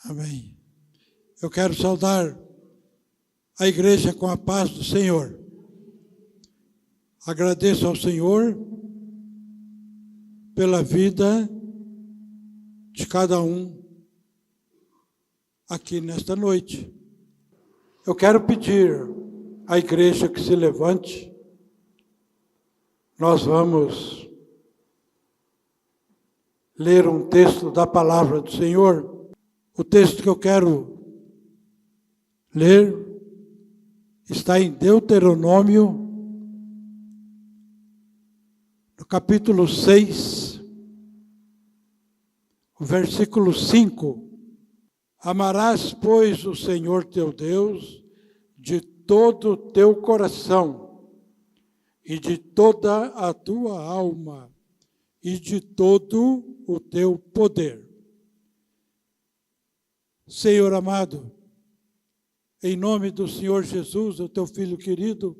Amém. Eu quero saudar a igreja com a paz do Senhor. Agradeço ao Senhor pela vida de cada um aqui nesta noite. Eu quero pedir à igreja que se levante. Nós vamos ler um texto da palavra do Senhor. O texto que eu quero ler está em Deuteronômio, no capítulo 6, o versículo 5. Amarás, pois, o Senhor teu Deus de todo o teu coração e de toda a tua alma e de todo o teu poder. Senhor amado, em nome do Senhor Jesus, o teu Filho querido,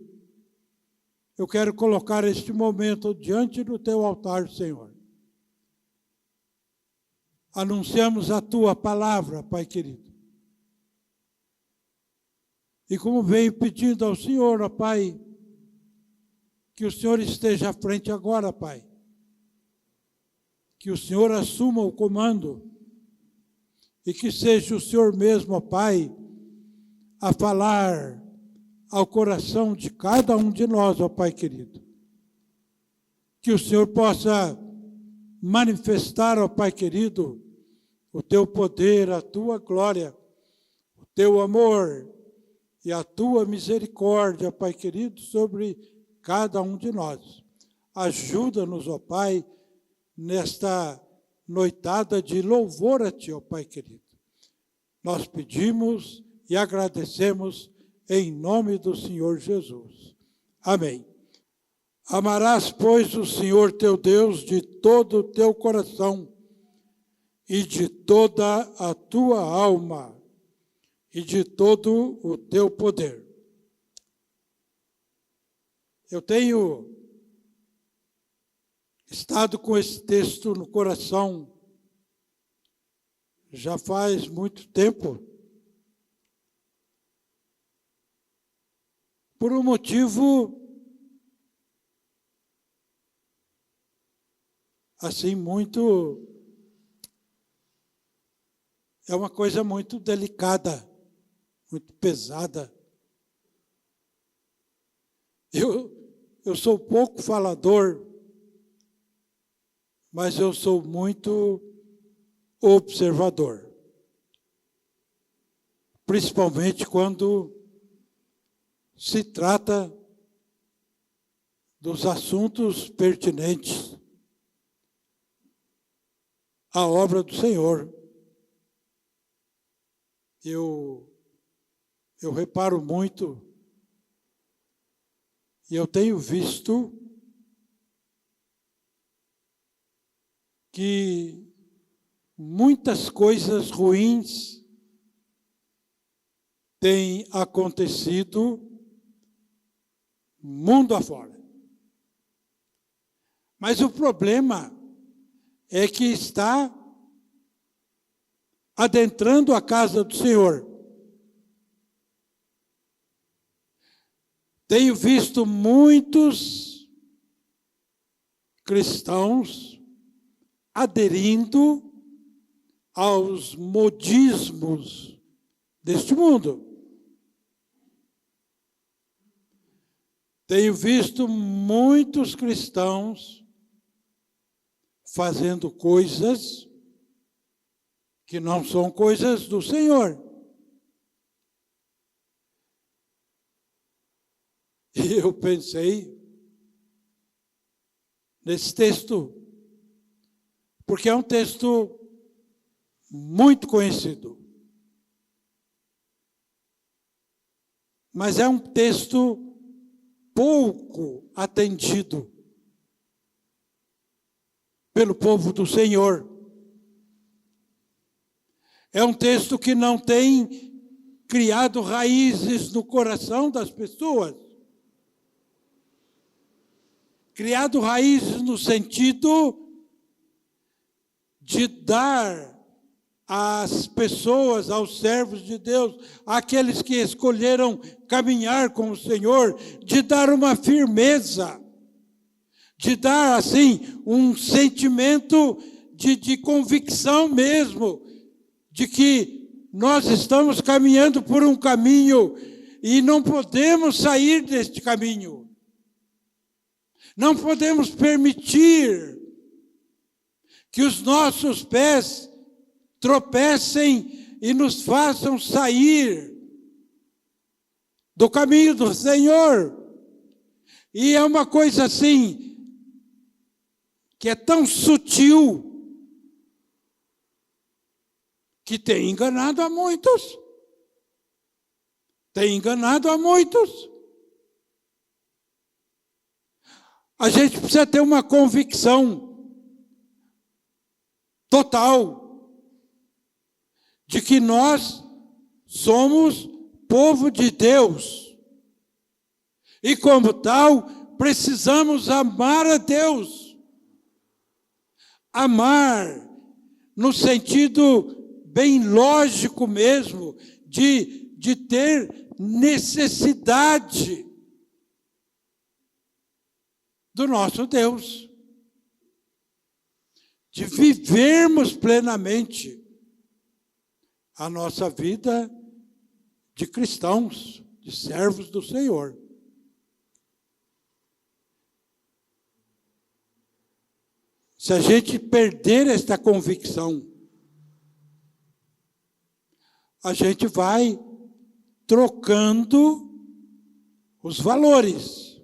eu quero colocar este momento diante do teu altar, Senhor. Anunciamos a tua palavra, Pai querido. E como venho pedindo ao Senhor, ó Pai, que o Senhor esteja à frente agora, Pai. Que o Senhor assuma o comando e que seja o Senhor mesmo, ó Pai, a falar ao coração de cada um de nós, ó Pai querido. Que o Senhor possa manifestar, ó Pai querido, o teu poder, a tua glória, o teu amor e a tua misericórdia, Pai querido, sobre cada um de nós. Ajuda-nos, ó Pai, nesta noitada de louvor a Ti, ó Pai querido. Nós pedimos e agradecemos em nome do Senhor Jesus. Amém. Amarás, pois, o Senhor teu Deus de todo o teu coração e de toda a tua alma e de todo o teu poder. Eu tenho estado com esse texto no coração já faz muito tempo, por um motivo assim é uma coisa muito delicada, muito pesada. Eu sou pouco falador, mas eu sou muito observador. Principalmente quando se trata dos assuntos pertinentes à obra do Senhor. Eu reparo muito e eu tenho visto que muitas coisas ruins têm acontecido mundo afora. Mas o problema é que está adentrando a casa do Senhor. Tenho visto muitos cristãos aderindo aos modismos deste mundo. Tenho visto muitos cristãos fazendo coisas que não são coisas do Senhor. E eu pensei nesse texto, porque é um texto muito conhecido. Mas é um texto pouco atendido pelo povo do Senhor. É um texto que não tem criado raízes no coração das pessoas. Criado raízes no sentido de dar às pessoas, aos servos de Deus, àqueles que escolheram caminhar com o Senhor, de dar uma firmeza, de dar, assim, um sentimento de convicção mesmo, de que nós estamos caminhando por um caminho e não podemos sair deste caminho. Não podemos permitir que os nossos pés tropecem e nos façam sair do caminho do Senhor. E é uma coisa assim, que é tão sutil, que tem enganado a muitos. Tem enganado a muitos. A gente precisa ter uma convicção total de que nós somos povo de Deus. E como tal, precisamos amar a Deus. Amar no sentido bem lógico mesmo, de ter necessidade do nosso Deus, de vivermos plenamente a nossa vida de cristãos, de servos do Senhor. Se a gente perder esta convicção, a gente vai trocando os valores.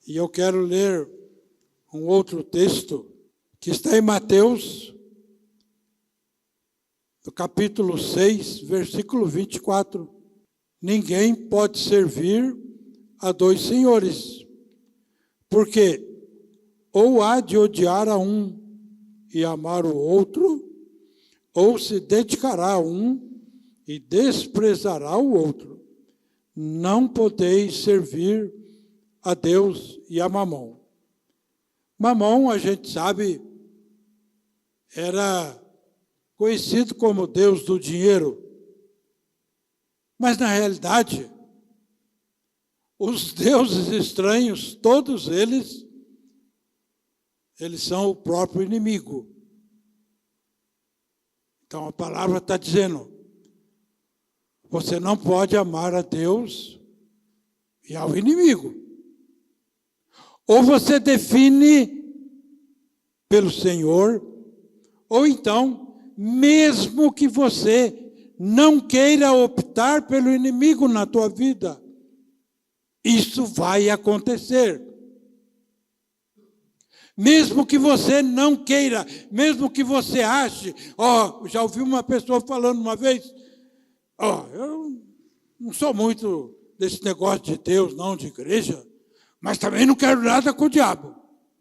E eu quero ler um outro texto que está em Mateus, no capítulo 6, versículo 24. Ninguém pode servir a dois senhores, porque ou há de odiar a um e amar o outro, ou se dedicará a um e desprezará o outro. Não podeis servir a Deus e a Mamon. Mamon, a gente sabe, era conhecido como Deus do dinheiro. Mas, na realidade, os deuses estranhos, todos eles são o próprio inimigo. Então, a palavra está dizendo, você não pode amar a Deus e ao inimigo. Ou você define pelo Senhor, ou então, mesmo que você não queira optar pelo inimigo na tua vida, isso vai acontecer. Mesmo que você não queira, mesmo que você ache, já ouvi uma pessoa falando uma vez, eu não sou muito desse negócio de Deus, não, de igreja, mas também não quero nada com o diabo.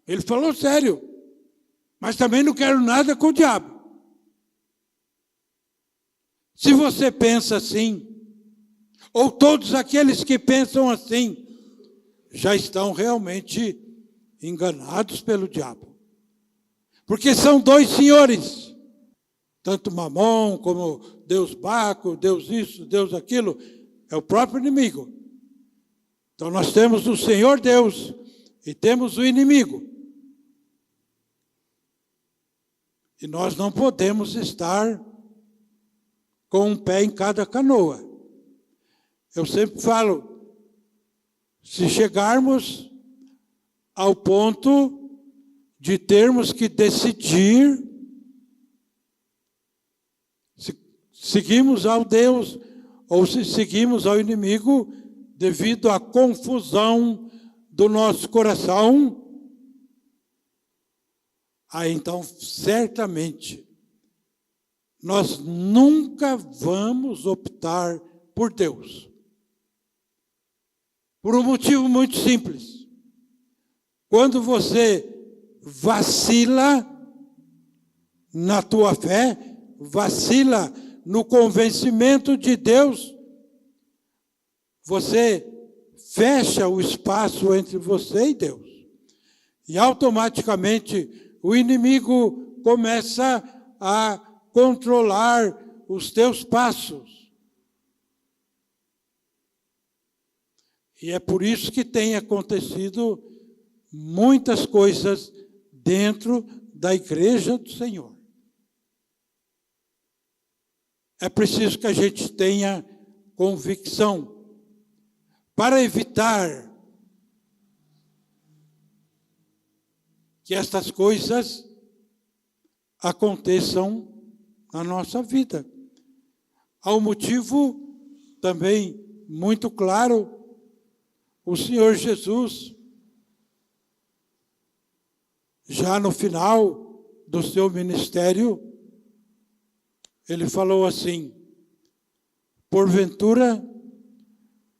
Ele falou sério, mas também não quero nada com o diabo. Se você pensa assim, ou todos aqueles que pensam assim, já estão realmente enganados pelo diabo. Porque são dois senhores, tanto Mamon como Deus Baco, Deus isso, Deus aquilo, é o próprio inimigo. Então nós temos o Senhor Deus e temos o inimigo. E nós não podemos estar com um pé em cada canoa. Eu sempre falo, se chegarmos ao ponto de termos que decidir se seguimos ao Deus ou se seguimos ao inimigo devido à confusão do nosso coração, aí então certamente nós nunca vamos optar por Deus. Por um motivo muito simples. Quando você vacila na tua fé, vacila no convencimento de Deus, você fecha o espaço entre você e Deus. E automaticamente o inimigo começa a controlar os teus passos. E é por isso que tem acontecido muitas coisas dentro da igreja do Senhor. É preciso que a gente tenha convicção para evitar que estas coisas aconteçam na nossa vida. Há um motivo também muito claro. O Senhor Jesus, já no final do seu ministério, ele falou assim: porventura,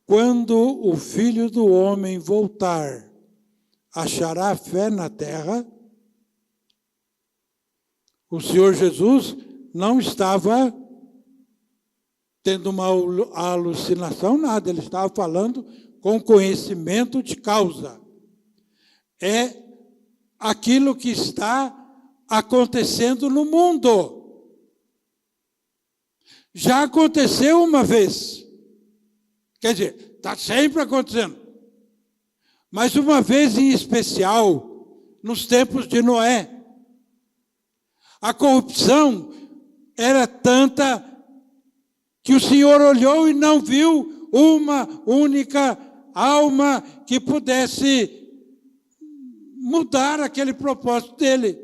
quando o Filho do Homem voltar, achará fé na terra? O Senhor Jesus não estava tendo uma alucinação, nada, ele estava falando com conhecimento de causa. É aquilo que está acontecendo no mundo. Já aconteceu uma vez. Quer dizer, está sempre acontecendo. Mas uma vez em especial, nos tempos de Noé, a corrupção era tanta que o Senhor olhou e não viu uma única alma que pudesse mudar aquele propósito dele.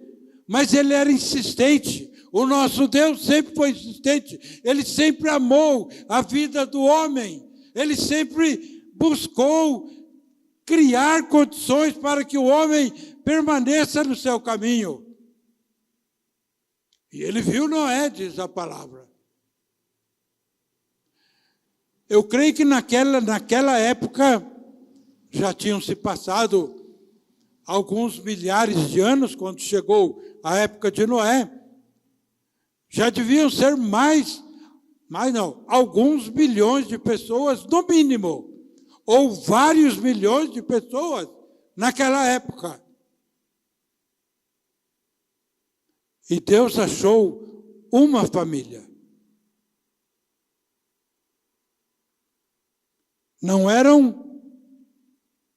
Mas ele era insistente. O nosso Deus sempre foi insistente. Ele sempre amou a vida do homem. Ele sempre buscou criar condições para que o homem permaneça no seu caminho. E ele viu Noé, diz a palavra. Eu creio que naquela época já tinham se passado alguns milhares de anos, quando chegou a época de Noé. Já deviam ser alguns milhões de pessoas, no mínimo, ou vários milhões de pessoas naquela época. E Deus achou uma família. Não eram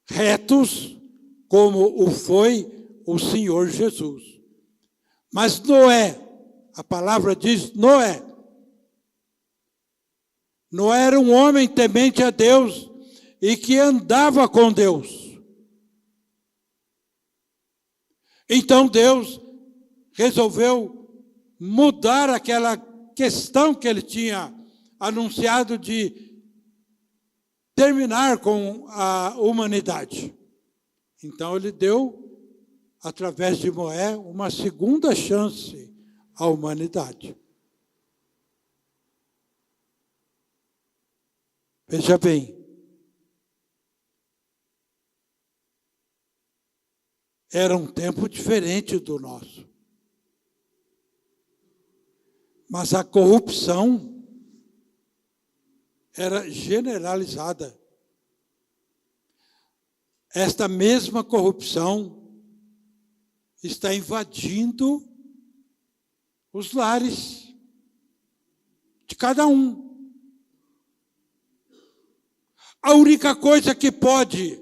retos como o foi o Senhor Jesus. Mas Noé, a palavra diz Noé. Noé era um homem temente a Deus e que andava com Deus. Então Deus resolveu mudar aquela questão que ele tinha anunciado de terminar com a humanidade. Então ele deu, através de Noé, uma segunda chance à humanidade. Veja bem, era um tempo diferente do nosso. Mas a corrupção era generalizada. Esta mesma corrupção está invadindo os lares de cada um. A única coisa que pode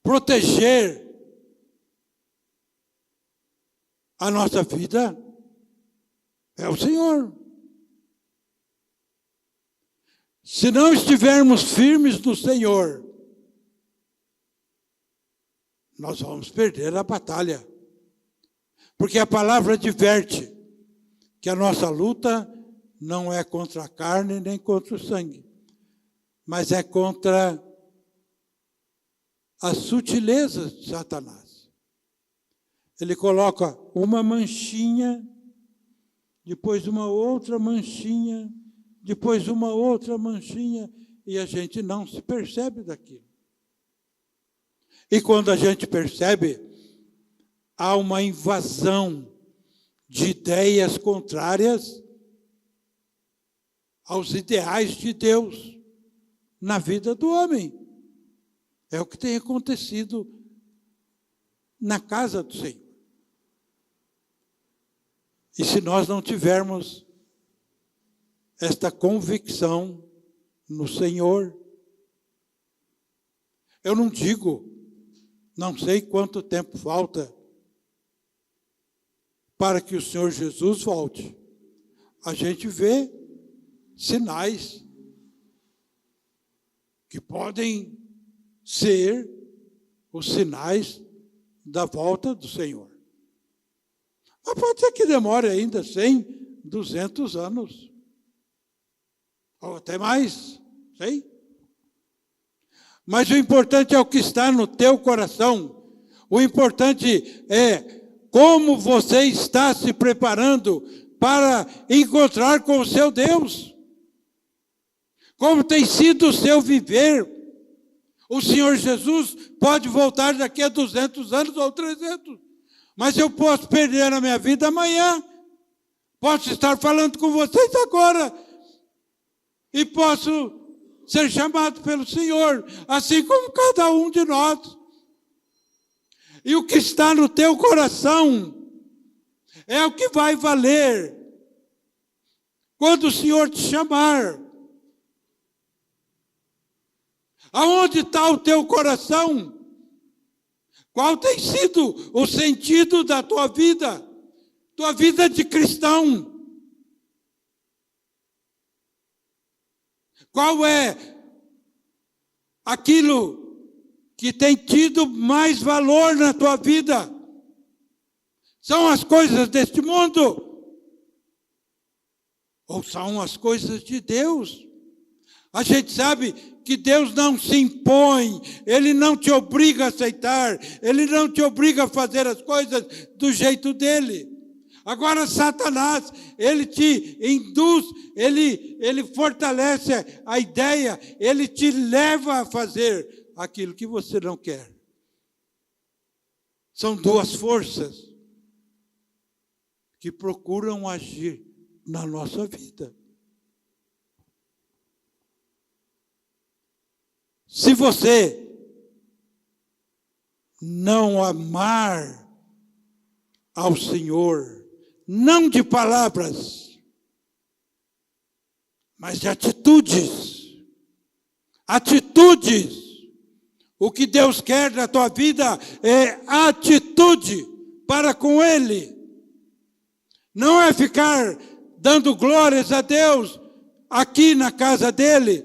proteger a nossa vida é o Senhor. Se não estivermos firmes no Senhor, nós vamos perder a batalha. Porque a palavra adverte que a nossa luta não é contra a carne nem contra o sangue, mas é contra as sutilezas de Satanás. Ele coloca uma manchinha, depois uma outra manchinha, depois uma outra manchinha, e a gente não se percebe daquilo. E quando a gente percebe, há uma invasão de ideias contrárias aos ideais de Deus na vida do homem. É o que tem acontecido na casa do Senhor. E se nós não tivermos esta convicção no Senhor, eu não digo, não sei quanto tempo falta para que o Senhor Jesus volte. A gente vê sinais que podem ser os sinais da volta do Senhor. Mas pode ser que demore ainda 100, 200 anos. Ou até mais, sei. Mas o importante é o que está no teu coração. O importante é como você está se preparando para encontrar com o seu Deus. Como tem sido o seu viver. O Senhor Jesus pode voltar daqui a 200 anos ou 300. Mas eu posso perder a minha vida amanhã. Posso estar falando com vocês agora. E posso ser chamado pelo Senhor, assim como cada um de nós. E o que está no teu coração é o que vai valer quando o Senhor te chamar. Aonde está o teu coração? Qual tem sido o sentido da tua vida de cristão? Qual é aquilo que tem tido mais valor na tua vida? São as coisas deste mundo? Ou são as coisas de Deus? A gente sabe que Deus não se impõe, Ele não te obriga a aceitar, Ele não te obriga a fazer as coisas do jeito dele. Agora Satanás, ele te induz, ele fortalece a ideia, ele te leva a fazer aquilo que você não quer. São duas forças que procuram agir na nossa vida. Se você não amar ao Senhor, não de palavras, mas de atitudes. Atitudes. O que Deus quer na tua vida é atitude para com Ele. Não é ficar dando glórias a Deus aqui na casa dEle.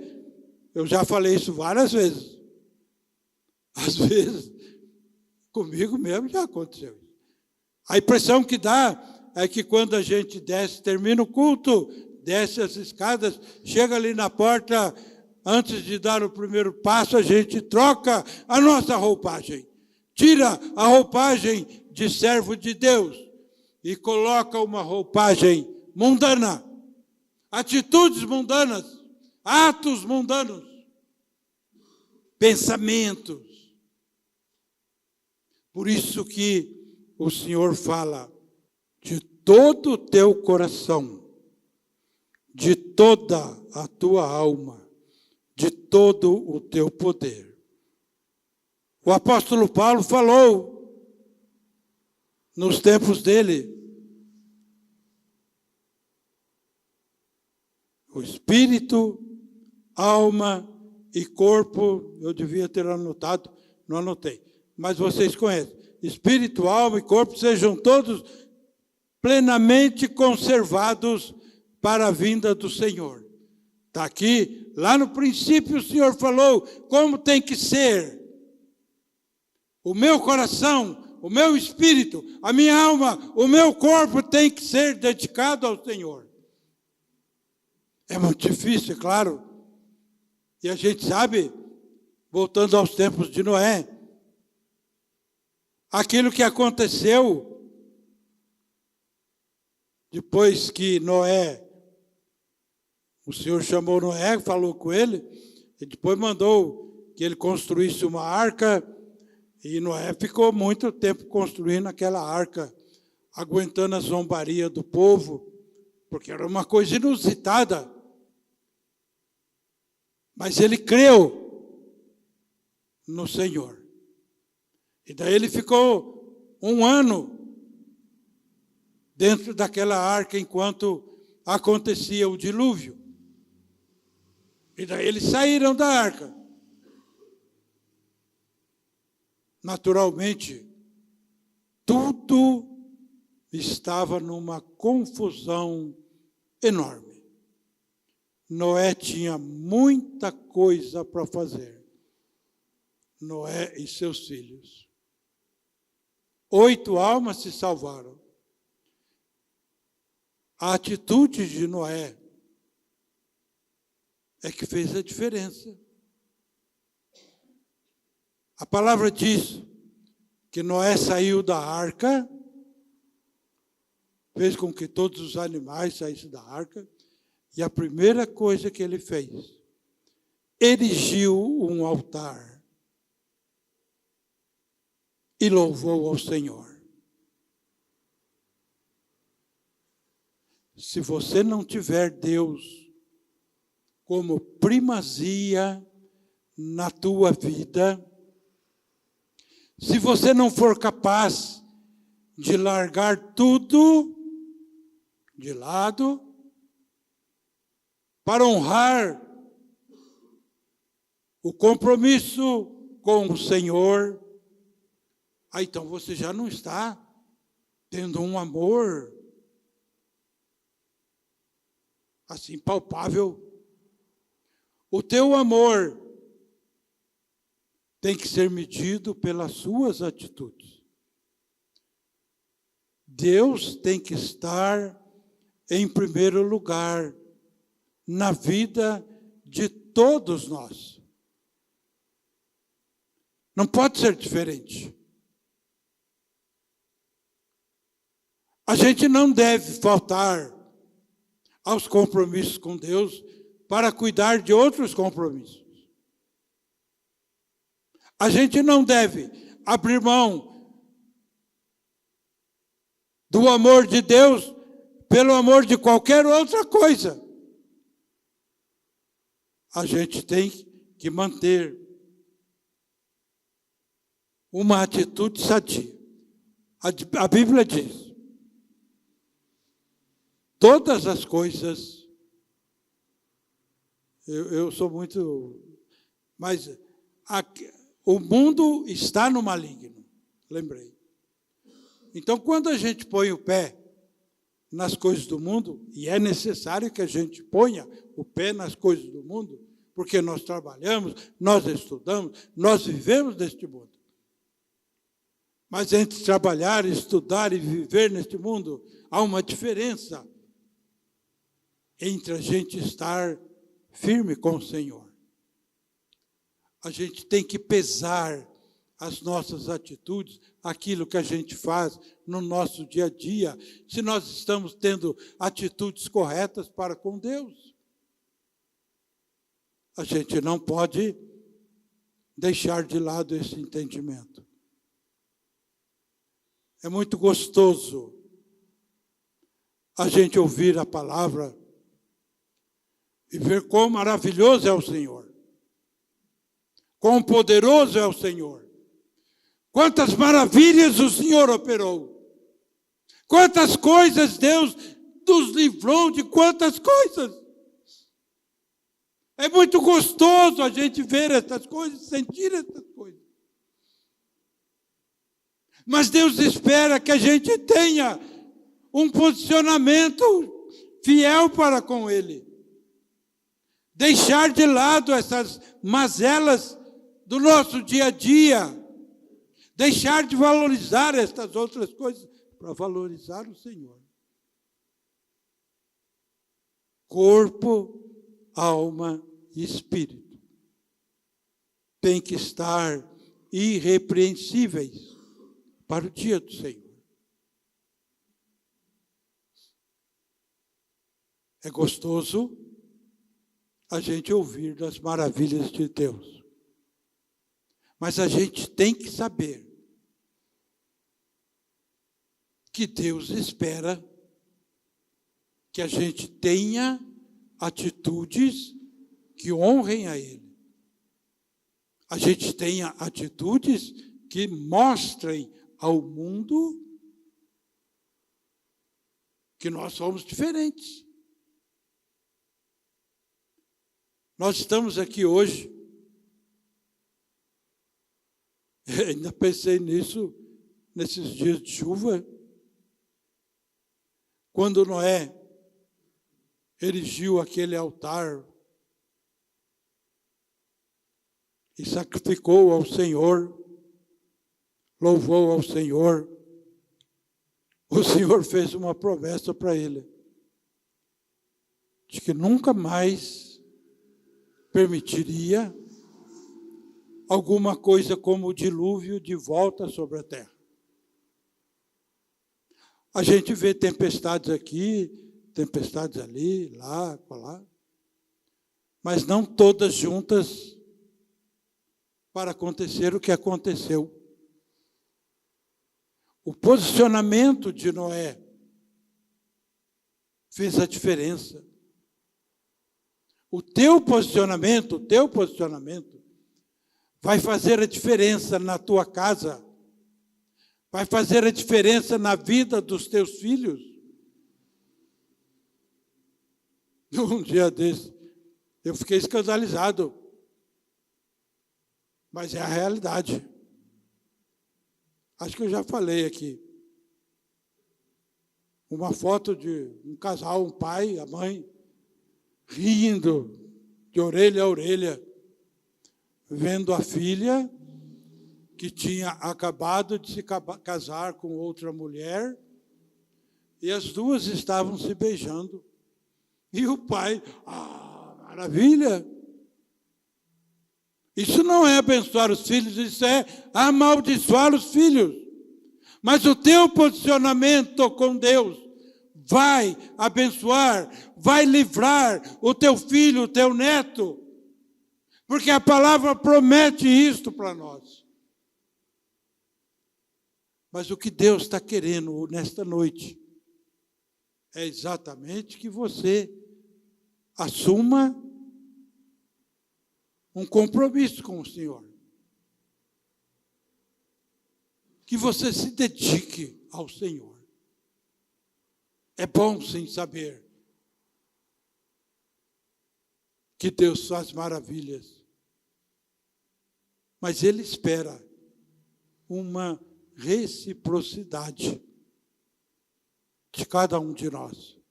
Eu já falei isso várias vezes. Às vezes, comigo mesmo já aconteceu. A impressão que dá é que quando a gente desce, termina o culto, desce as escadas, chega ali na porta, antes de dar o primeiro passo, a gente troca a nossa roupagem. Tira a roupagem de servo de Deus e coloca uma roupagem mundana. Atitudes mundanas, atos mundanos, pensamentos. Por isso que o Senhor fala, de todo o teu coração, de toda a tua alma, de todo o teu poder. O apóstolo Paulo falou, nos tempos dele, o espírito, alma e corpo, eu devia ter anotado, não anotei, mas vocês conhecem. Espírito, alma e corpo sejam todos plenamente conservados para a vinda do Senhor. Está aqui, lá no princípio o Senhor falou como tem que ser. O meu coração, o meu espírito, a minha alma, o meu corpo tem que ser dedicado ao Senhor. É muito difícil, é claro. E a gente sabe, voltando aos tempos de Noé, aquilo que aconteceu depois que Noé, o Senhor chamou Noé, falou com ele, e depois mandou que ele construísse uma arca, e Noé ficou muito tempo construindo aquela arca, aguentando a zombaria do povo, porque era uma coisa inusitada. Mas ele creu no Senhor. E daí ele ficou um ano dentro daquela arca enquanto acontecia o dilúvio. E daí eles saíram da arca. Naturalmente, tudo estava numa confusão enorme. Noé tinha muita coisa para fazer. Noé e seus filhos. 8 almas se salvaram. A atitude de Noé é que fez a diferença. A palavra diz que Noé saiu da arca, fez com que todos os animais saíssem da arca, e a primeira coisa que ele fez, erigiu um altar e louvou ao Senhor. Se você não tiver Deus como primazia na tua vida, se você não for capaz de largar tudo de lado para honrar o compromisso com o Senhor, aí então você já não está tendo um amor assim palpável. O teu amor tem que ser medido pelas suas atitudes. Deus tem que estar em primeiro lugar na vida de todos nós. Não pode ser diferente. A gente não deve faltar aos compromissos com Deus para cuidar de outros compromissos. A gente não deve abrir mão do amor de Deus pelo amor de qualquer outra coisa. A gente tem que manter uma atitude sadia. A Bíblia diz: todas as coisas, eu sou muito, mas o mundo está no maligno, lembrei. Então, quando a gente põe o pé nas coisas do mundo, e é necessário que a gente ponha o pé nas coisas do mundo, porque nós trabalhamos, nós estudamos, nós vivemos neste mundo. Mas entre trabalhar, estudar e viver neste mundo, há uma diferença entre a gente estar firme com o Senhor. A gente tem que pesar as nossas atitudes, aquilo que a gente faz no nosso dia a dia, se nós estamos tendo atitudes corretas para com Deus. A gente não pode deixar de lado esse entendimento. É muito gostoso a gente ouvir a palavra e ver quão maravilhoso é o Senhor. Quão poderoso é o Senhor. Quantas maravilhas o Senhor operou. Quantas coisas Deus nos livrou de quantas coisas. É muito gostoso a gente ver essas coisas, sentir essas coisas. Mas Deus espera que a gente tenha um posicionamento fiel para com Ele. Deixar de lado essas mazelas do nosso dia a dia. Deixar de valorizar estas outras coisas para valorizar o Senhor. Corpo, alma e espírito tem que estar irrepreensíveis para o dia do Senhor. É gostoso a gente ouvir das maravilhas de Deus. Mas a gente tem que saber que Deus espera que a gente tenha atitudes que honrem a Ele. A gente tenha atitudes que mostrem ao mundo que nós somos diferentes. Nós estamos aqui hoje, ainda pensei nisso nesses dias de chuva, quando Noé erigiu aquele altar e sacrificou ao Senhor, louvou ao Senhor, o Senhor fez uma promessa para ele, de que nunca mais permitiria alguma coisa como o dilúvio de volta sobre a terra. A gente vê tempestades aqui, tempestades ali, lá, lá, mas não todas juntas para acontecer o que aconteceu. O posicionamento de Noé fez a diferença. O teu posicionamento vai fazer a diferença na tua casa, vai fazer a diferença na vida dos teus filhos. Um dia desse, eu fiquei escandalizado, mas é a realidade. Acho que eu já falei aqui. Uma foto de um casal, um pai, a mãe, rindo de orelha a orelha, vendo a filha que tinha acabado de se casar com outra mulher, e as duas estavam se beijando. E o pai, maravilha! Isso não é abençoar os filhos, isso é amaldiçoar os filhos. Mas o teu posicionamento com Deus vai abençoar, vai livrar o teu filho, o teu neto. Porque a palavra promete isto para nós. Mas o que Deus está querendo nesta noite é exatamente que você assuma um compromisso com o Senhor. Que você se dedique ao Senhor. É bom sim saber que Deus faz maravilhas, mas Ele espera uma reciprocidade de cada um de nós.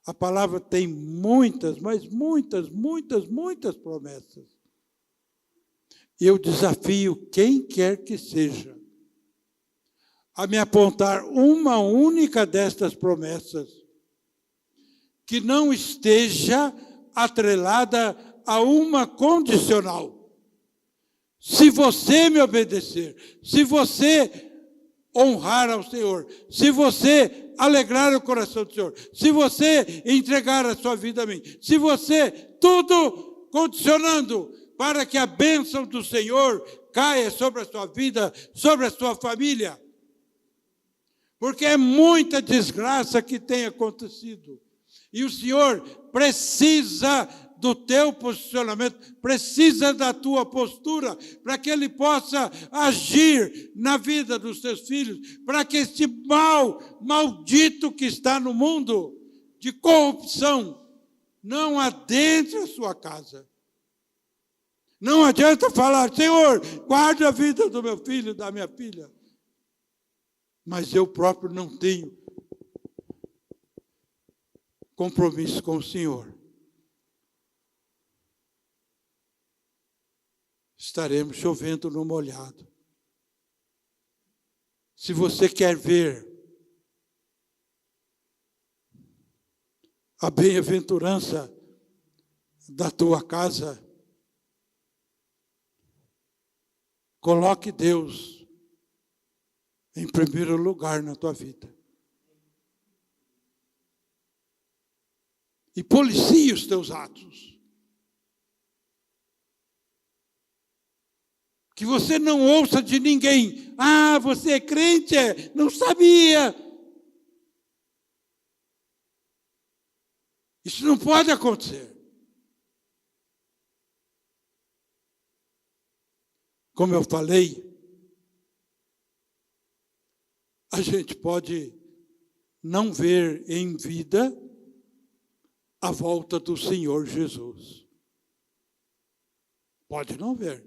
A palavra tem muitas, mas muitas promessas. Eu desafio quem quer que seja a me apontar uma única destas promessas que não esteja atrelada a uma condicional. Se você me obedecer, se você honrar ao Senhor, se você alegrar o coração do Senhor, se você entregar a sua vida a mim, se você, tudo condicionando para que a bênção do Senhor caia sobre a sua vida, sobre a sua família. Porque é muita desgraça que tem acontecido. E o Senhor precisa do teu posicionamento, precisa da tua postura, para que Ele possa agir na vida dos teus filhos, para que este mal maldito que está no mundo, de corrupção, não adentre a sua casa. Não adianta falar, Senhor, guarde a vida do meu filho, da minha filha. Mas eu próprio não tenho compromisso com o Senhor. Estaremos chovendo no molhado. Se você quer ver a bem-aventurança da tua casa, coloque Deus em primeiro lugar na tua vida. E policie os teus atos. Que você não ouça de ninguém, você é crente, não sabia. Isso não pode acontecer. como eu falei, a gente pode não ver em vida a volta do Senhor Jesus. Pode não ver.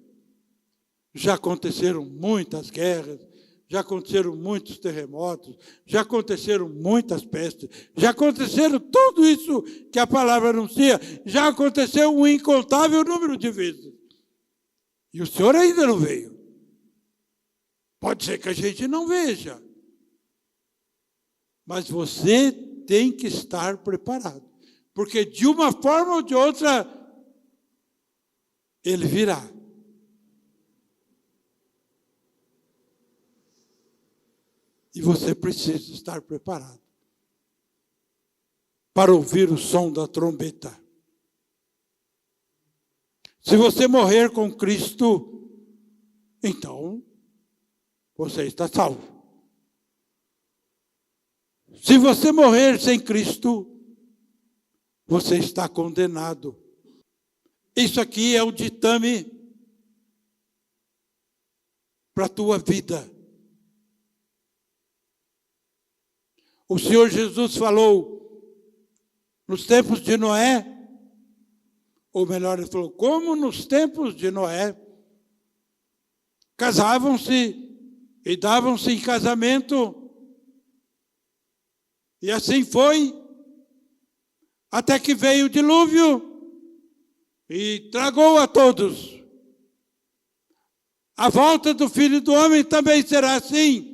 Já aconteceram muitas guerras, já aconteceram muitos terremotos, já aconteceram muitas pestes, já aconteceram tudo isso que a palavra anuncia, já aconteceu um incontável número de vezes. E o Senhor ainda não veio. Pode ser que a gente não veja. Mas você tem que estar preparado. Porque de uma forma ou de outra, ele virá. E você precisa estar preparado para ouvir o som da trombeta. Se você morrer com Cristo, então você está salvo. Se você morrer sem Cristo, você está condenado. Isso aqui é o ditame para a tua vida. O Senhor Jesus falou nos tempos de Noé, ou melhor, ele falou, como nos tempos de Noé, casavam-se e davam-se em casamento, e assim foi, até que veio o dilúvio e tragou a todos. A volta do Filho do Homem também será assim.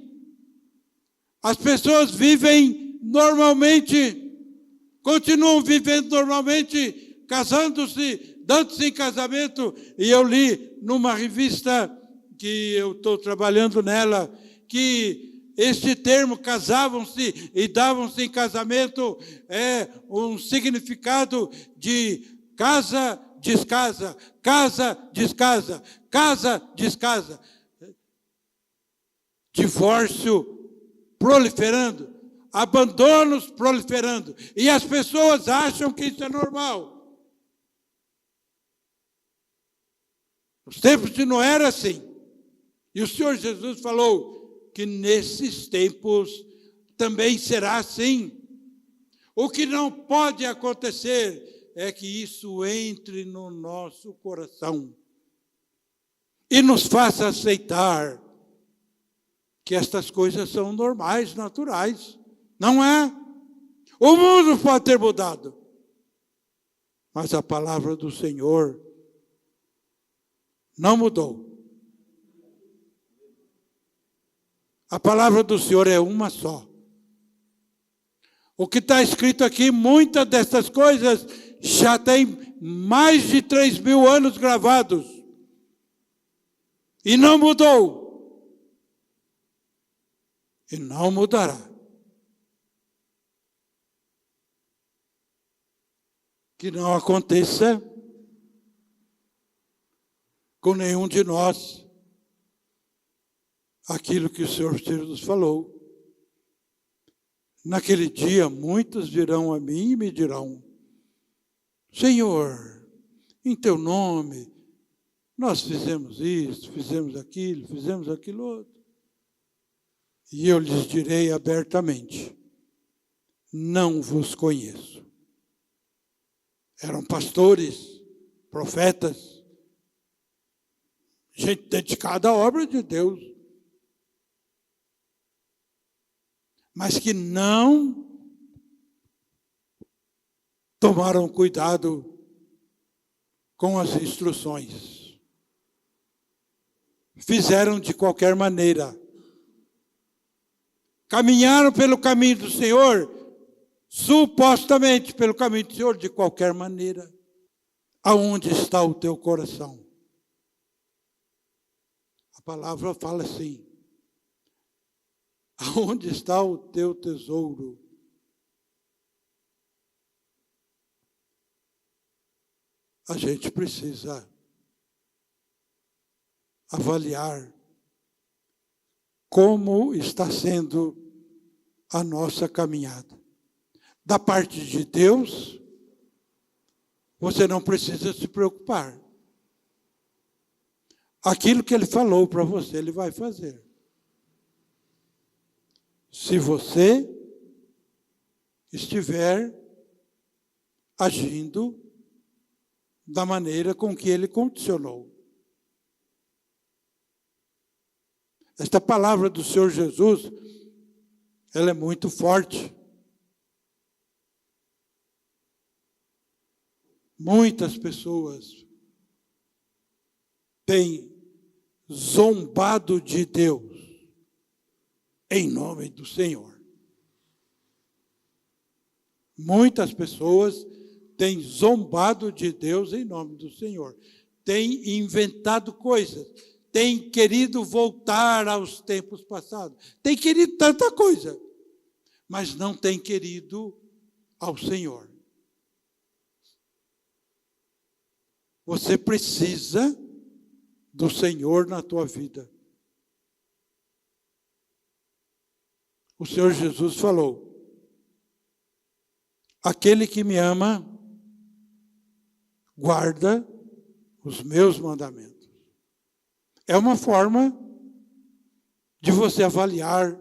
As pessoas vivem normalmente, continuam vivendo normalmente, casando-se, dando-se em casamento. E eu li numa revista que eu estou trabalhando nela, que este termo, casavam-se e davam-se em casamento, é um significado de casa, descasa, casa, descasa, casa, descasa. Divórcio proliferando, abandonos proliferando. E as pessoas acham que isso é normal. Os tempos de Noé era assim. E o Senhor Jesus falou que nesses tempos também será assim. O que não pode acontecer é que isso entre no nosso coração e nos faça aceitar que estas coisas são normais, naturais. Não é? O mundo pode ter mudado, mas a palavra do Senhor não mudou. A palavra do Senhor é uma só. O que está escrito aqui, muitas dessas coisas já tem mais de 3.000 anos gravados. E não mudou. E não mudará. Que não aconteça com nenhum de nós aquilo que o Senhor Jesus falou. Naquele dia, muitos virão a mim e me dirão, Senhor, em teu nome, nós fizemos isso, fizemos aquilo outro. E eu lhes direi abertamente, não vos conheço. Eram pastores, profetas, gente dedicada à obra de Deus, mas que não tomaram cuidado com as instruções. Fizeram de qualquer maneira. Caminharam pelo caminho do Senhor, supostamente pelo caminho do Senhor, de qualquer maneira. Aonde está o teu coração? A palavra fala assim, aonde está o teu tesouro? A gente precisa avaliar como está sendo a nossa caminhada. Da parte de Deus, você não precisa se preocupar. aquilo que Ele falou para você, Ele vai fazer. Se você estiver agindo da maneira com que Ele condicionou. Esta palavra do Senhor Jesus, ela é muito forte. Muitas pessoas têm zombado de Deus em nome do Senhor. Muitas pessoas têm zombado de Deus em nome do Senhor. Têm inventado coisas. Têm querido voltar aos tempos passados. Têm querido tanta coisa. Mas não têm querido ao Senhor. Você precisa do Senhor na tua vida. O Senhor Jesus falou: aquele que me ama, guarda os meus mandamentos. É uma forma de você avaliar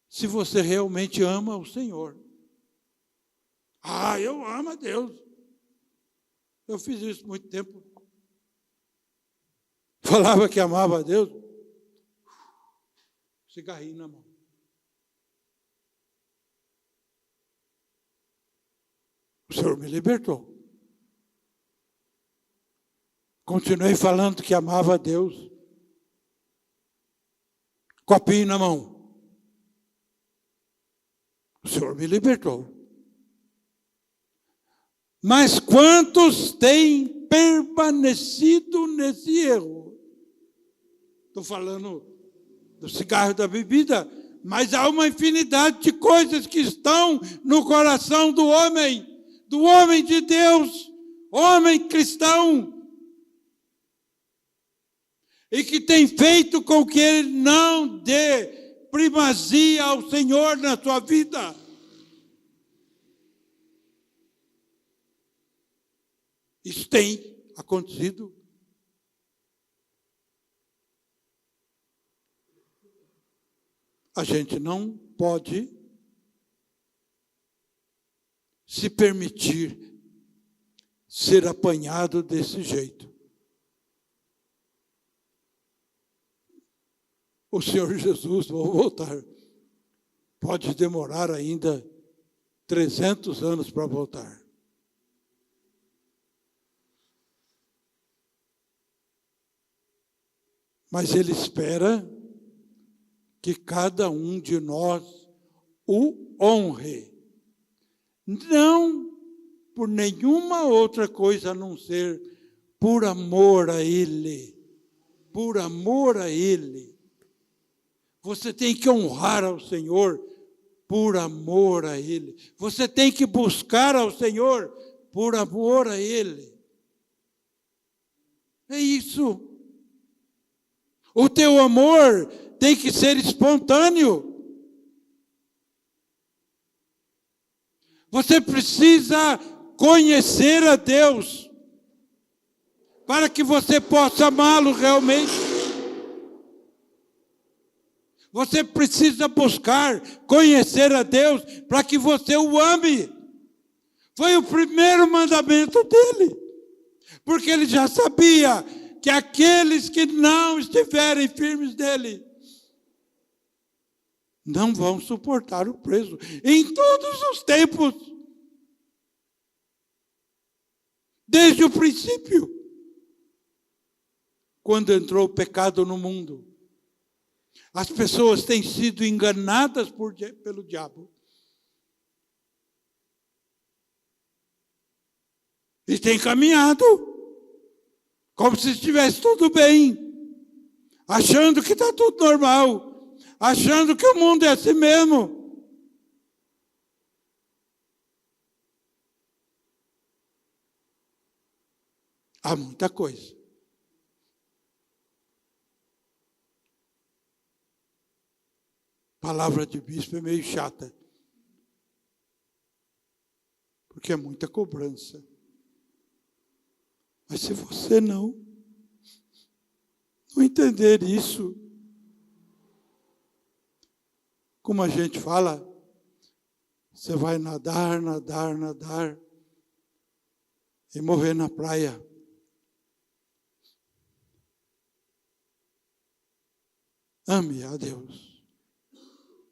se você realmente ama o Senhor. Ah, eu amo a Deus. Eu fiz isso muito tempo. Falava que amava a Deus. Cigarrinho na mão. O Senhor me libertou. Continuei falando que amava a Deus. Copinho na mão. O Senhor me libertou. Mas quantos têm permanecido nesse erro? Estou falando do cigarro, da bebida, mas há uma infinidade de coisas que estão no coração do homem de Deus, homem cristão, e que tem feito com que ele não dê primazia ao Senhor na sua vida. Isso tem acontecido. A gente não pode se permitir ser apanhado desse jeito. O Senhor Jesus, vou voltar, pode demorar ainda 300 anos para voltar. Mas Ele espera que cada um de nós o honre. Não por nenhuma outra coisa a não ser por amor a Ele. Por amor a Ele. Você tem que honrar ao Senhor por amor a Ele. Você tem que buscar ao Senhor por amor a Ele. É isso. O teu amor tem que ser espontâneo. Você precisa conhecer a Deus para que você possa amá-lo realmente. Você precisa buscar conhecer a Deus para que você o ame. Foi o primeiro mandamento dele. Porque ele já sabia que aqueles que não estiverem firmes nele não vão suportar o peso em todos os tempos. Desde o princípio, quando entrou o pecado no mundo, as pessoas têm sido enganadas pelo diabo. E têm caminhado como se estivesse tudo bem, achando que está tudo normal, achando que o mundo é assim mesmo. Há muita coisa. Palavra de bispo é meio chata, porque é muita cobrança. Mas se você não não entender isso, como a gente fala, você vai nadar, nadar, nadar e morrer na praia. Ame a Deus.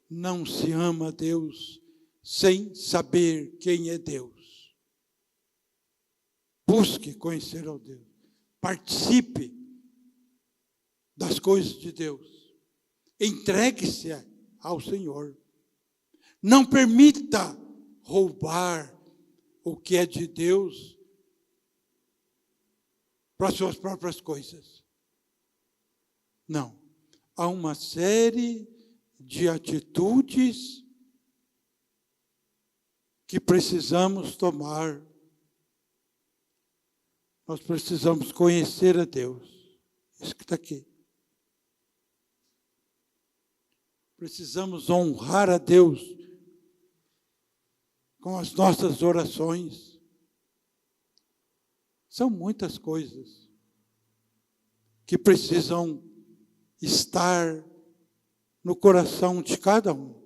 Não se ama a Deus sem saber quem é Deus. Busque conhecer ao Deus. Participe das coisas de Deus. Entregue-se ao Senhor. Não permita roubar o que é de Deus para suas próprias coisas. Não. Há uma série de atitudes que precisamos tomar. Nós precisamos conhecer a Deus. Isso que está aqui. Precisamos honrar a Deus com as nossas orações. São muitas coisas que precisam estar no coração de cada um.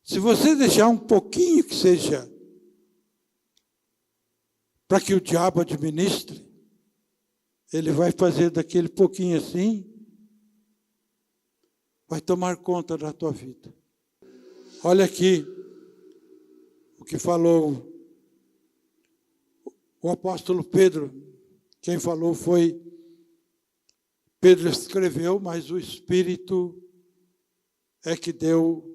Se você deixar um pouquinho que seja para que o diabo administre, ele vai fazer daquele pouquinho assim, vai tomar conta da tua vida. Olha aqui o que falou o apóstolo Pedro. Quem falou foi Pedro, escreveu, mas o Espírito é que deu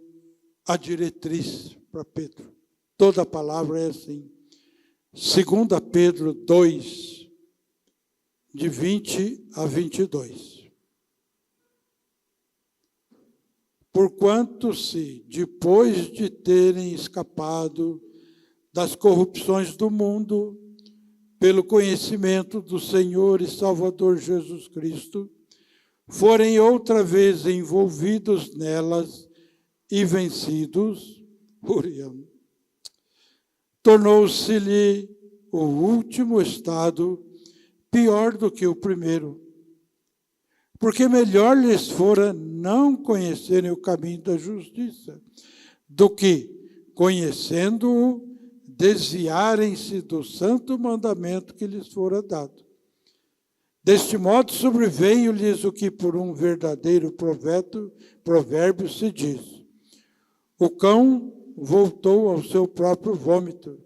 a diretriz para Pedro. Toda a palavra é assim. 2 Pedro 2, de 20 a 22. Porquanto se, depois de terem escapado das corrupções do mundo, pelo conhecimento do Senhor e Salvador Jesus Cristo, forem outra vez envolvidos nelas e vencidos, tornou-se-lhe o último estado pior do que o primeiro, porque melhor lhes fora não conhecerem o caminho da justiça, do que, conhecendo-o, desviarem-se do santo mandamento que lhes fora dado. Deste modo sobreveio-lhes o que por um verdadeiro provérbio se diz: o cão voltou ao seu próprio vômito,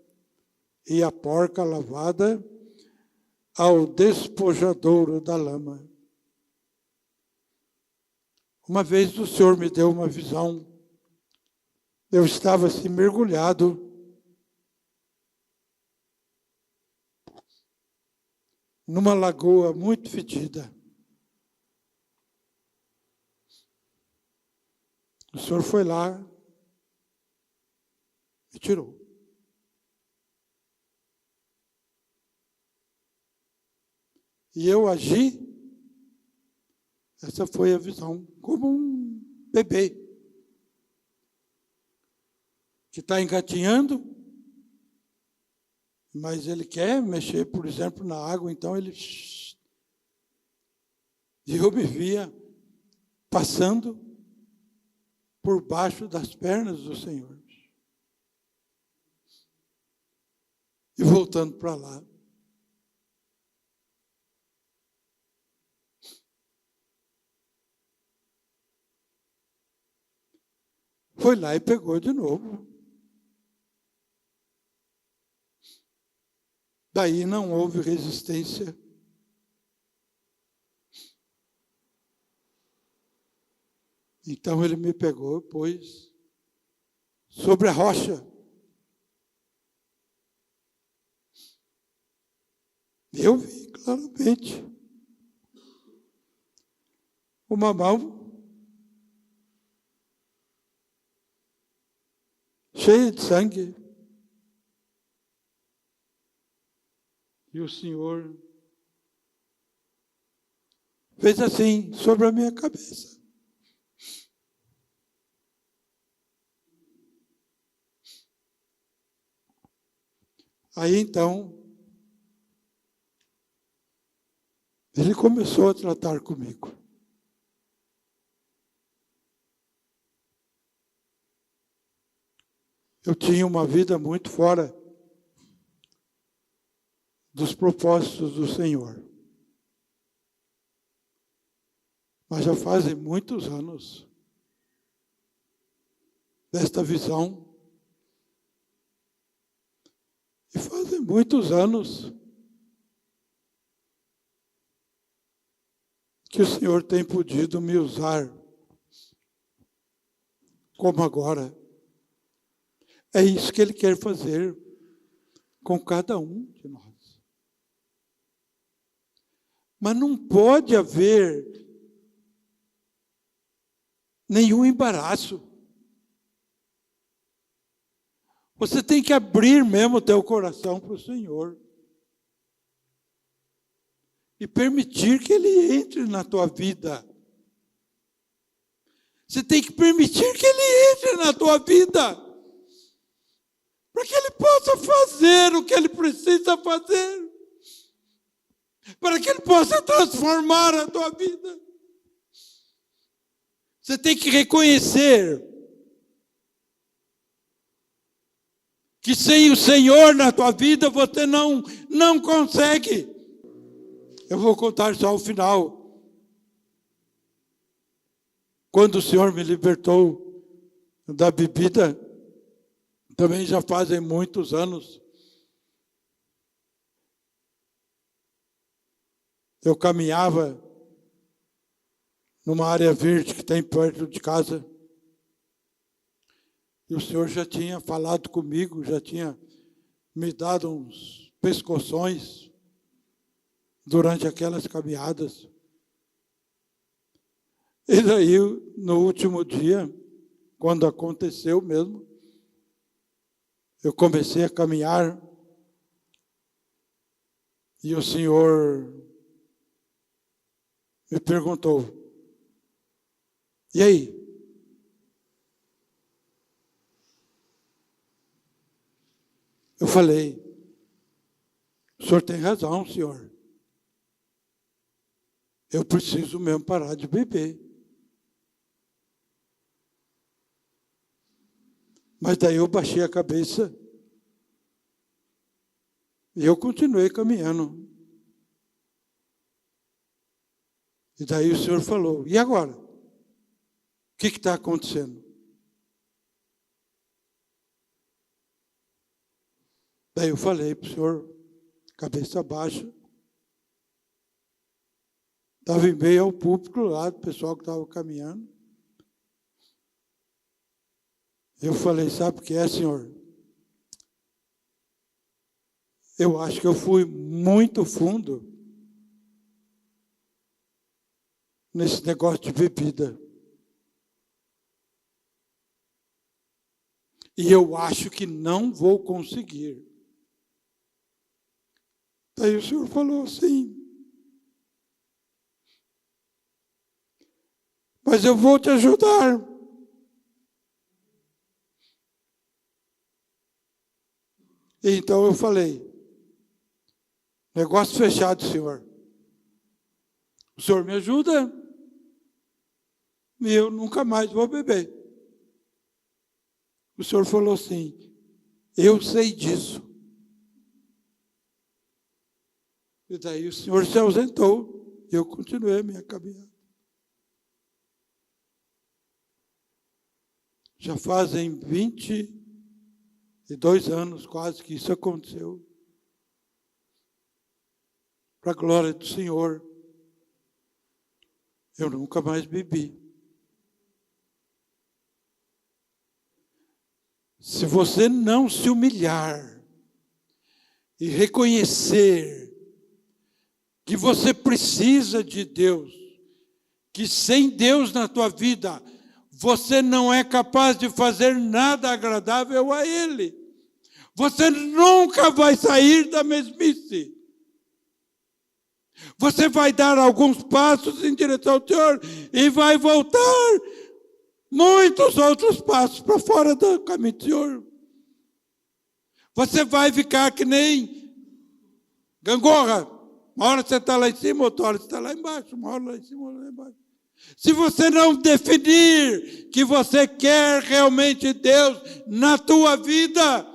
e a porca lavada ao despojadouro da lama. Uma vez o Senhor me deu uma visão. Eu estava assim mergulhado numa lagoa muito fedida. O Senhor foi lá e tirou. E eu agi, essa foi a visão, como um bebê que está engatinhando, mas ele quer mexer, por exemplo, na água, então ele... E eu me via passando por baixo das pernas do Senhor. E voltando para lá. Foi lá e pegou de novo. Daí não houve resistência. Então ele me pegou e pôs sobre a rocha. Eu vi claramente uma mão cheia de sangue. E o Senhor fez assim sobre a minha cabeça. Aí então, Ele começou a tratar comigo. Eu tinha uma vida muito fora dos propósitos do Senhor. Mas já fazem muitos anos desta visão. E fazem muitos anos que o Senhor tem podido me usar como agora. É isso que Ele quer fazer com cada um de nós. Mas não pode haver nenhum embaraço. Você tem que abrir mesmo o teu coração para o Senhor. E permitir que Ele entre na tua vida. Você tem que permitir que Ele entre na tua vida. Para que Ele possa fazer o que Ele precisa fazer. Para que Ele possa transformar a tua vida. Você tem que reconhecer que sem o Senhor na tua vida você não consegue. Eu vou contar só o final. Quando o Senhor me libertou da bebida, também já fazem muitos anos, eu caminhava numa área verde que tem perto de casa, e o Senhor já tinha falado comigo, já tinha me dado uns pescoções durante aquelas caminhadas. E daí, no último dia, quando aconteceu mesmo, eu comecei a caminhar e o Senhor me perguntou: e aí? Eu falei: o senhor tem razão, senhor. Eu preciso mesmo parar de beber. Mas daí eu baixei a cabeça e eu continuei caminhando. E daí o Senhor falou: e agora? O que está acontecendo? Daí eu falei para o Senhor, cabeça baixa. Estava em meio ao púlpito lá, do pessoal que estava caminhando. Eu falei: sabe o que é, Senhor? Eu acho que eu fui muito fundo nesse negócio de bebida. E eu acho que não vou conseguir. Daí o Senhor falou assim: mas eu vou te ajudar. E então eu falei: negócio fechado, Senhor. O Senhor me ajuda e eu nunca mais vou beber. O Senhor falou assim: eu sei disso. E daí o Senhor se ausentou e eu continuei a minha caminhada. Já fazem 22 anos quase que isso aconteceu. Para a glória do Senhor, eu nunca mais bebi. Se você não se humilhar e reconhecer que você precisa de Deus, que sem Deus na tua vida, você não é capaz de fazer nada agradável a Ele. Você nunca vai sair da mesmice. Você vai dar alguns passos em direção ao Senhor e vai voltar muitos outros passos para fora do caminho do Senhor. Você vai ficar que nem gangorra. Uma hora você está lá em cima, outra hora você está lá embaixo, uma hora lá em cima, outra lá embaixo. Se você não definir que você quer realmente Deus na tua vida,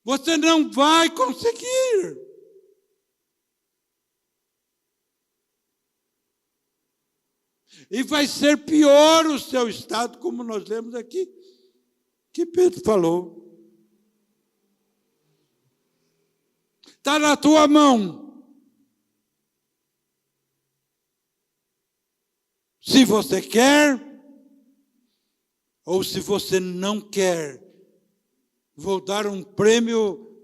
você não vai conseguir. E vai ser pior o seu estado, como nós lemos aqui, que Pedro falou. Está na tua mão. Se você quer, ou se você não quer, vou dar um prêmio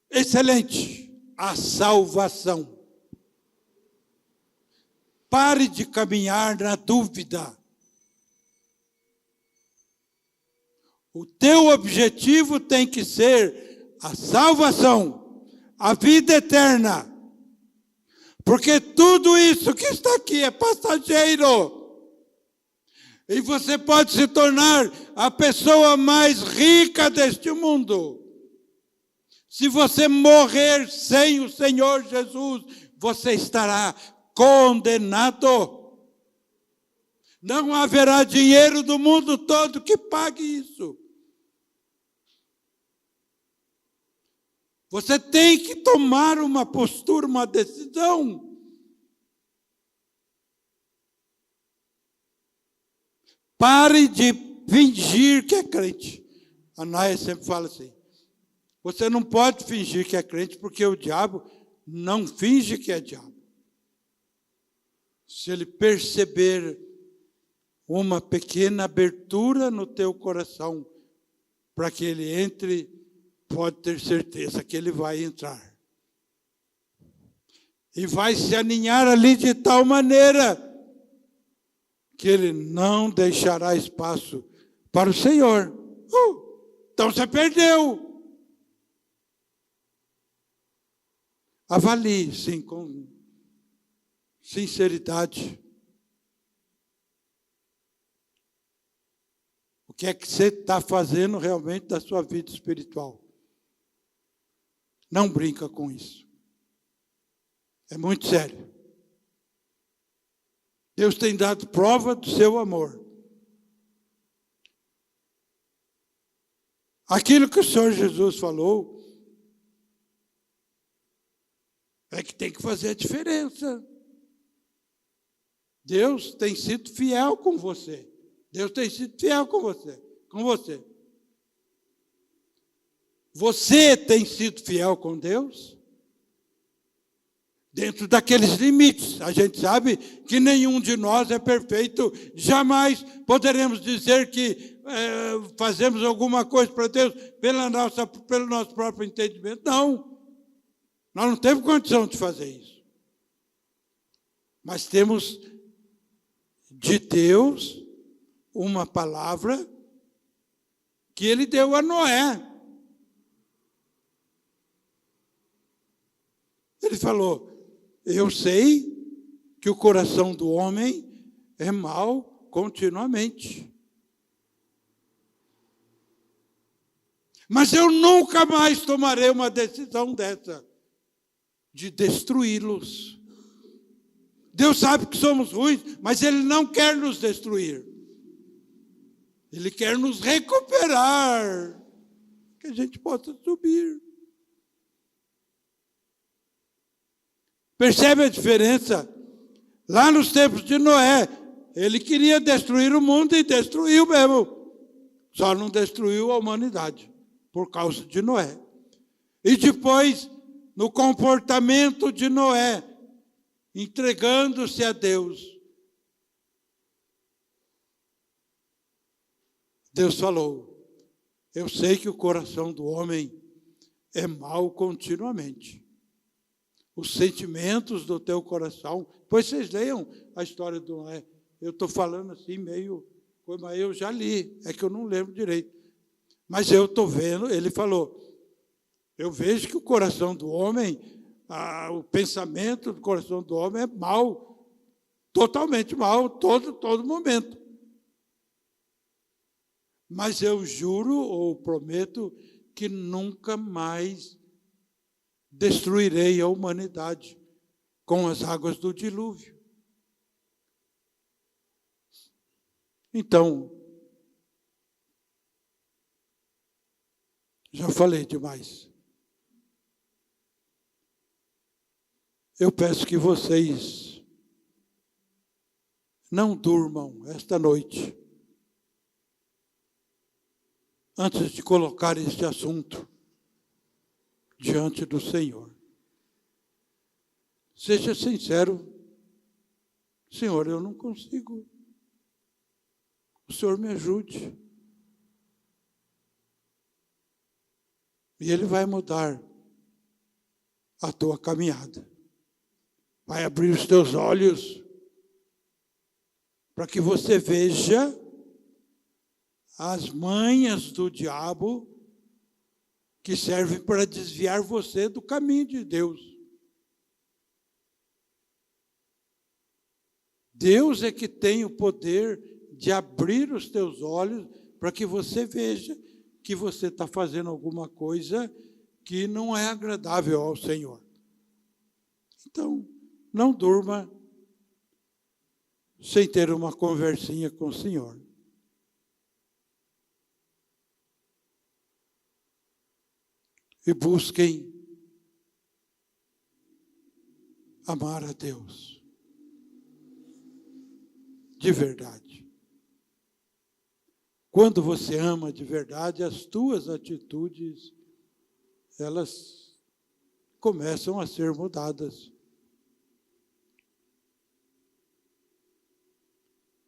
excelente, a salvação. Pare de caminhar na dúvida. O teu objetivo tem que ser a salvação, a vida eterna. Porque tudo isso que está aqui é passageiro. E você pode se tornar a pessoa mais rica deste mundo. Se você morrer sem o Senhor Jesus, você estará condenado. Não haverá dinheiro do mundo todo que pague isso. Você tem que tomar uma postura, uma decisão. Pare de fingir que é crente. A Naya sempre fala assim, você não pode fingir que é crente, porque o diabo não finge que é diabo. Se ele perceber uma pequena abertura no teu coração, para que ele entre, pode ter certeza que ele vai entrar. E vai se aninhar ali de tal maneira que ele não deixará espaço para o Senhor. Então você perdeu. Avalie, sim, com sinceridade. O que é que você está fazendo realmente da sua vida espiritual? Não brinca com isso. É muito sério. Deus tem dado prova do seu amor. Aquilo que o Senhor Jesus falou é que tem que fazer a diferença. Deus tem sido fiel com você. Deus tem sido fiel com você. Com você. Você tem sido fiel com Deus? Dentro daqueles limites. A gente sabe que nenhum de nós é perfeito. Jamais poderemos dizer que fazemos alguma coisa para Deus pelo nosso próprio entendimento. Não. Nós não temos condição de fazer isso. Mas temos de Deus uma palavra que Ele deu a Noé. Ele falou, eu sei que o coração do homem é mau continuamente. Mas eu nunca mais tomarei uma decisão dessa, de destruí-los. Deus sabe que somos ruins, mas Ele não quer nos destruir. Ele quer nos recuperar, que a gente possa subir. Percebe a diferença? Lá nos tempos de Noé, ele queria destruir o mundo e destruiu mesmo. Só não destruiu a humanidade, por causa de Noé. E depois, no comportamento de Noé, entregando-se a Deus, Deus falou, eu sei que o coração do homem é mau continuamente. Os sentimentos do teu coração. Pois vocês leiam a história do Noé. Eu estou falando assim meio, mas eu já li, é que eu não lembro direito. Mas eu estou vendo, ele falou, eu vejo que o coração do homem, o pensamento do coração do homem é mau, totalmente mau, todo momento. Mas eu juro ou prometo que nunca mais destruirei a humanidade com as águas do dilúvio. Então, já falei demais. Eu peço que vocês não durmam esta noite antes de colocar este assunto diante do Senhor. Seja sincero, Senhor, eu não consigo. O Senhor me ajude. E Ele vai mudar a tua caminhada. Vai abrir os teus olhos para que você veja as manhas do diabo que servem para desviar você do caminho de Deus. Deus é que tem o poder de abrir os teus olhos para que você veja que você está fazendo alguma coisa que não é agradável ao Senhor. Então, não durma sem ter uma conversinha com o Senhor. E busquem amar a Deus de verdade. Quando você ama de verdade, as tuas atitudes, elas começam a ser mudadas.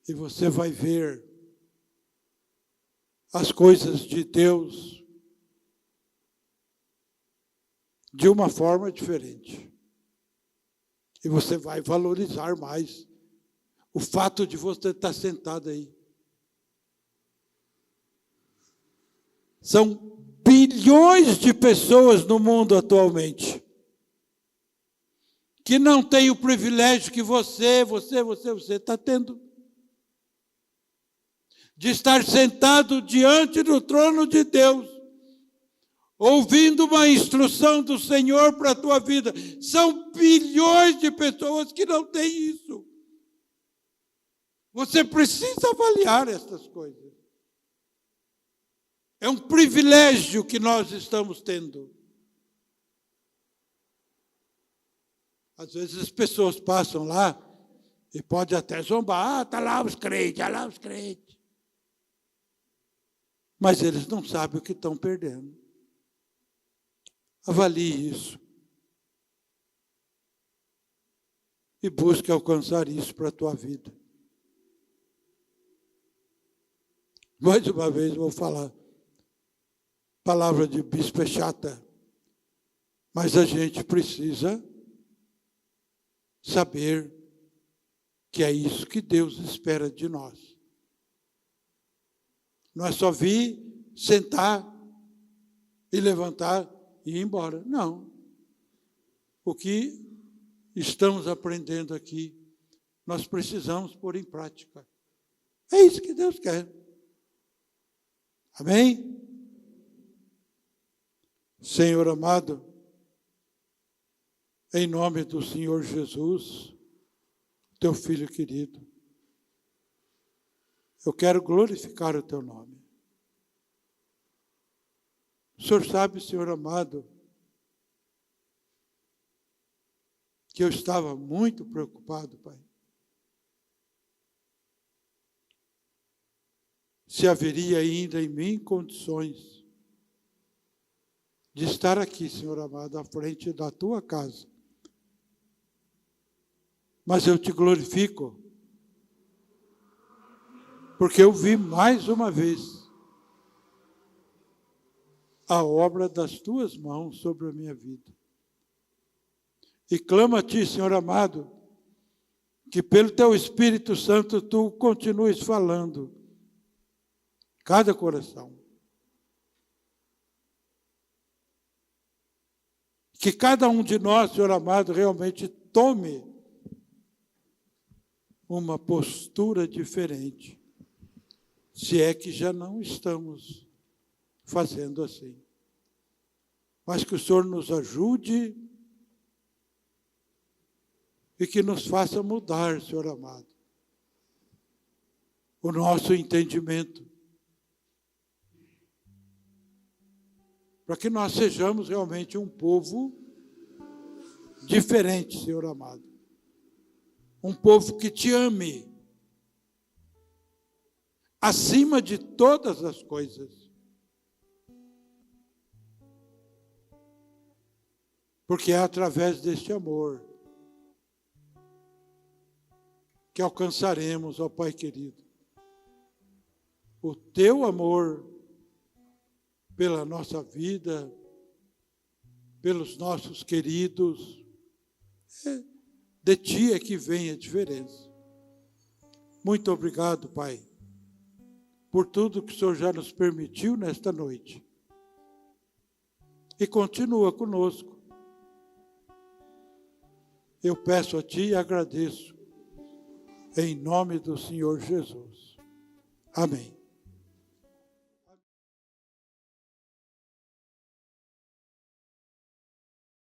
E você vai ver as coisas de Deus de uma forma diferente. E você vai valorizar mais o fato de você estar sentado aí. São bilhões de pessoas no mundo atualmente que não têm o privilégio que você está tendo. De estar sentado diante do trono de Deus, ouvindo uma instrução do Senhor para a tua vida. São bilhões de pessoas que não têm isso. Você precisa avaliar essas coisas. É um privilégio que nós estamos tendo. Às vezes as pessoas passam lá e pode até zombar. Está lá os crentes, está lá os crentes. Mas eles não sabem o que estão perdendo. Avalie isso. E busque alcançar isso para a tua vida. Mais uma vez vou falar. Palavra de bispo é chata. Mas a gente precisa saber que é isso que Deus espera de nós. Não é só vir, sentar e levantar e ir embora. Não. O que estamos aprendendo aqui, nós precisamos pôr em prática. É isso que Deus quer. Amém? Senhor amado, em nome do Senhor Jesus, teu Filho querido, eu quero glorificar o teu nome. O Senhor sabe, Senhor amado, que eu estava muito preocupado, Pai. Se haveria ainda em mim condições de estar aqui, Senhor amado, à frente da tua casa. Mas eu te glorifico, porque eu vi mais uma vez a obra das tuas mãos sobre a minha vida. E clamo a ti, Senhor amado, que pelo teu Espírito Santo tu continues falando cada coração. Que cada um de nós, Senhor amado, realmente tome uma postura diferente, se é que já não estamos fazendo assim. mas que o Senhor nos ajude e que nos faça mudar, Senhor amado, o nosso entendimento, para que nós sejamos realmente um povo diferente, Senhor amado. Um povo que te ame acima de todas as coisas. Porque é através deste amor que alcançaremos, ó Pai querido, o teu amor pela nossa vida, pelos nossos queridos. De ti é que vem a diferença. Muito obrigado, Pai, por tudo que o Senhor já nos permitiu nesta noite. E continua conosco. Eu peço a Ti e agradeço, em nome do Senhor Jesus. Amém.